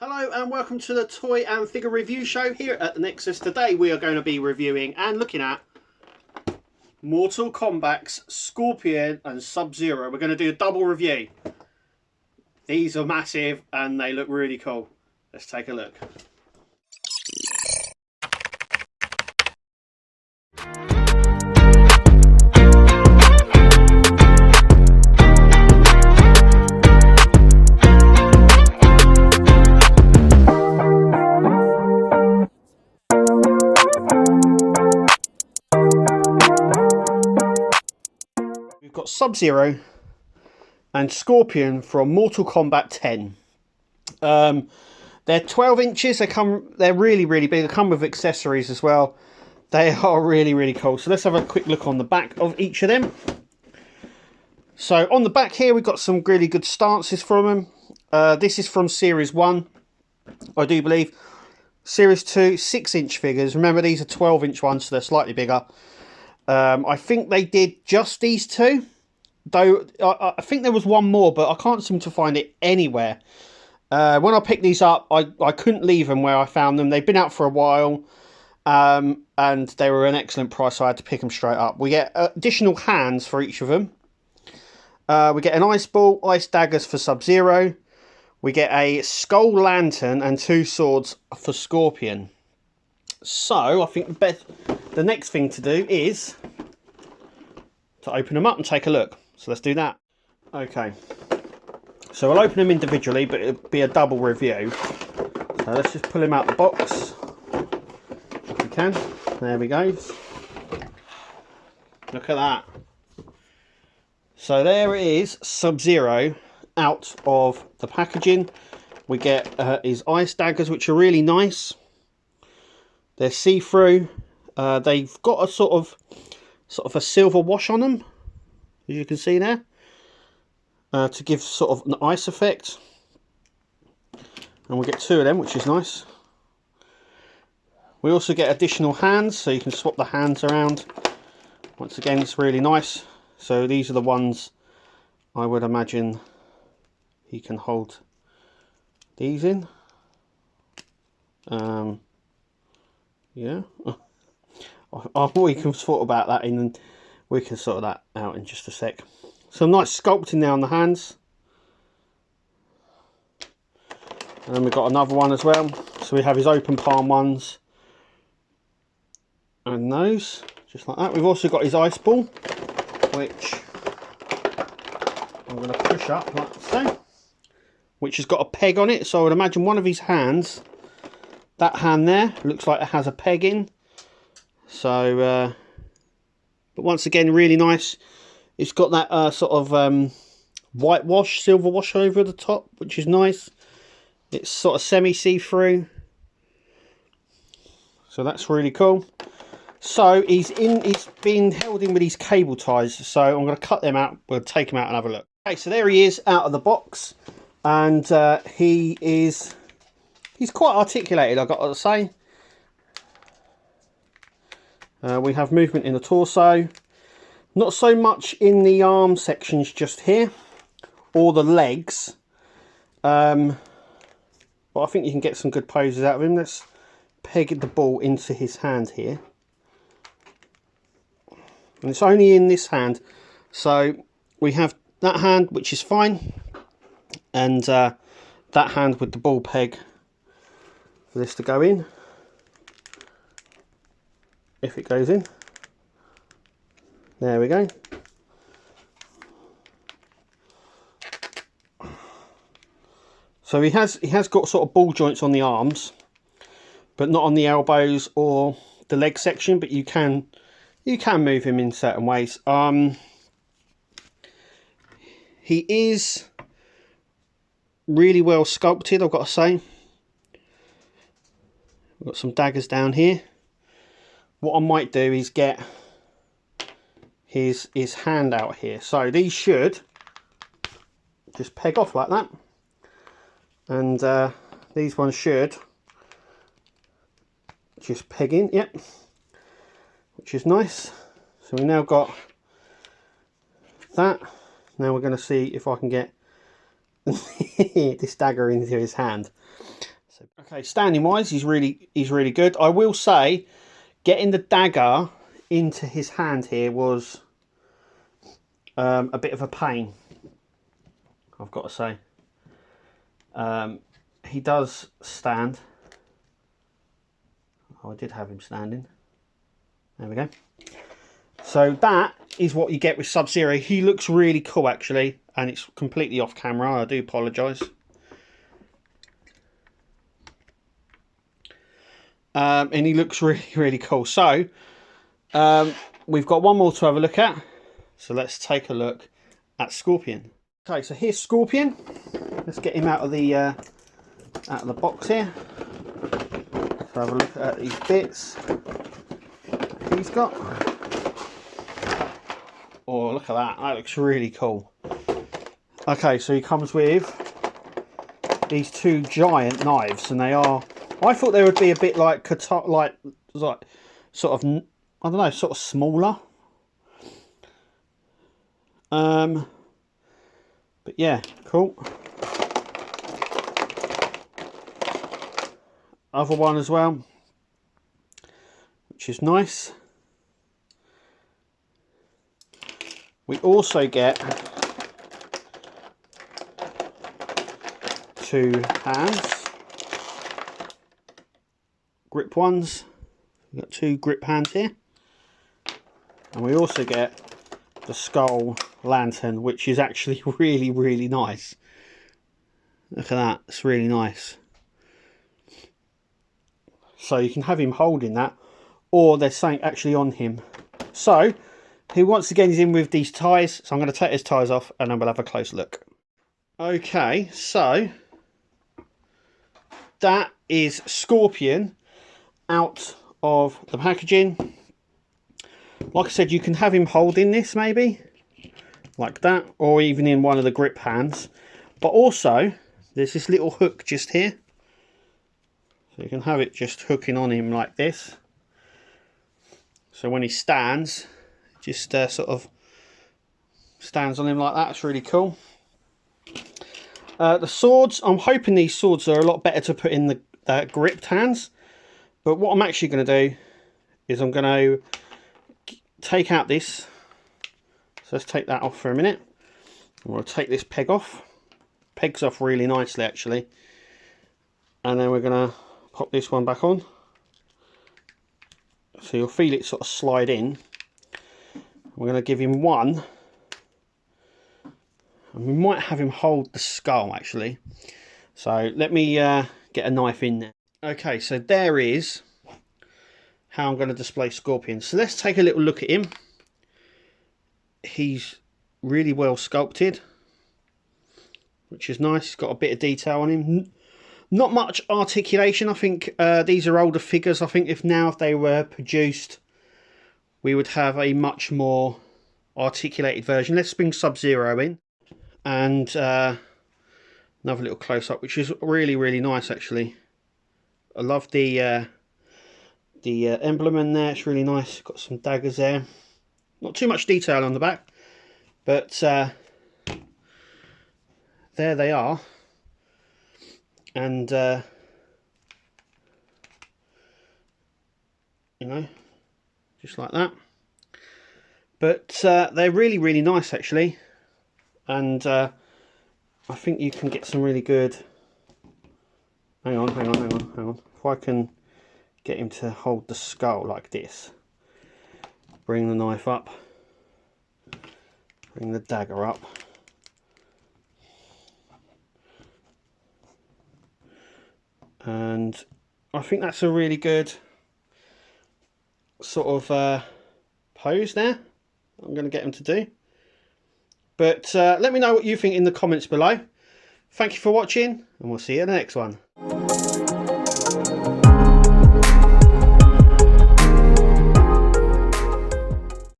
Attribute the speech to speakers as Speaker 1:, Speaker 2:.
Speaker 1: Hello and welcome to the toy and figure review show here at the Nexus. Today we are going to be reviewing and looking at Mortal Kombat's Scorpion and Sub-Zero. We're going to do a double review. These are massive and they look really cool. Let's take a look. We've got Sub-Zero and Scorpion from Mortal Kombat 10. They're 12 inches. They're really big. They come with accessories as well. They are really cool. So let's have a quick look on the back of each of them. So on the back here we've got some really good stances from them. This is from Series 1, I do believe. Series 2, 6-inch figures. Remember, these are 12-inch ones, so they're slightly bigger. I think they did just these two, though I think there was one more, but I can't seem to find it anywhere. When I picked these up, I couldn't leave them where I found them. They've been out for a while, and they were an excellent price, so I had to pick them straight up. We get additional hands for each of them. We get an ice ball, ice daggers for Sub-Zero. We get a skull lantern and 2 swords for Scorpion. So I think the next thing to do is to open them up and take a look. So let's do that. Okay. So we'll open them individually, but it'll be a double review. So let's just pull him out the box if we can. There we go. Look at that. So there it is, Sub-Zero out of the packaging. We get his ice daggers, which are really nice. They're see-through. They've got a sort of a silver wash on them, as you can see there, to give sort of an ice effect. And we get 2 of them, which is nice. We also get additional hands, so you can swap the hands around. Once again, it's really nice. So these are the ones I would imagine he can hold these in. Yeah. We can thought about that and we can sort that out in just a sec. Some nice sculpting there on the hands. And then we've got another one as well. So we have his open palm ones. And those, just like that. We've also got his ice ball, which I'm going to push up like so. Which has got a peg on it. So I would imagine one of his hands, that hand there, looks like it has a peg in. So, but once again, really nice. It's got that sort of whitewash, silver wash over the top, which is nice. It's sort of semi-see-through. So that's really cool. So he's been held in with these cable ties. So I'm going to cut them out. We'll take him out and have a look. Okay, so there he is out of the box. And he's quite articulated, I've got to say. We have movement in the torso. Not so much in the arm sections just here. Or the legs. But I think you can get some good poses out of him. Let's peg the ball into his hand here. And it's only in this hand. So we have that hand, which is fine. And that hand with the ball peg for this to go in, if it goes in. There we go. So he has got sort of ball joints on the arms, but not on the elbows or the leg section. But you can move him in certain ways. He is really well sculpted, I've got to say. We've got some daggers down here. What I might do is get his hand out here. So these should just peg off like that. And these ones should just peg in, yep. Which is nice. So we now got that. Now we're going to see if I can get this dagger into his hand. So, okay, standing wise, he's really good. I will say, getting the dagger into his hand here was a bit of a pain, I've got to say. He does stand. Oh, I did have him standing. There we go. So that is what you get with Sub-Zero. He looks really cool, actually, and it's completely off camera. I do apologise. And he looks really cool. So we've got one more to have a look at. So let's take a look at Scorpion. Okay, so here's Scorpion. Let's get him out of the box here. So have a look at these bits he's got. Oh, look at that. That looks really cool. Okay, so he comes with these two giant knives, and they are... I thought they would be a bit like sort of, I don't know, sort of smaller. But yeah, cool. Other one as well, which is nice. We also get two hands, grip ones. We've got two grip hands here, and we also get the skull lantern, which is actually really nice. Look at that, it's really nice. So you can have him holding that, or there's something actually on him. So he once again is in with these ties, so I'm going to take his ties off and then we'll have a close look. Okay, so that is Scorpion out of the packaging. Like I said, you can have him holding this maybe, like that, or even in one of the grip hands. But also, there's this little hook just here. So you can have it just hooking on him like this. So when he stands, just sort of stands on him like that. It's really cool. The swords, I'm hoping these swords are a lot better to put in the gripped hands. But what I'm actually going to do is I'm going to take out this. So let's take that off for a minute. We'll take this peg off. Pegs off really nicely actually. And then we're going to pop this one back on. So you'll feel it sort of slide in. We're going to give him one. And we might have him hold the skull actually. So let me get a knife in there. Okay, so there is how I'm going to display Scorpion. So let's take a little look at him. He's really well sculpted, which is nice. He's got a bit of detail on him. Not much articulation. I think these are older figures. I think if they were produced, we would have a much more articulated version. Let's bring Sub-Zero in. And another little close-up, which is really nice actually. I love the emblem in there. It's really nice. Got some daggers there. Not too much detail on the back, but there they are. And you know, just like that. But they're really nice actually, and I think you can get some really good... hang on. If I can get him to hold the skull like this, bring the knife up, bring the dagger up, and I think that's a really good sort of pose there I'm going to get him to do. But let me know what you think in the comments below. Thank you for watching, and we'll see you in the next one.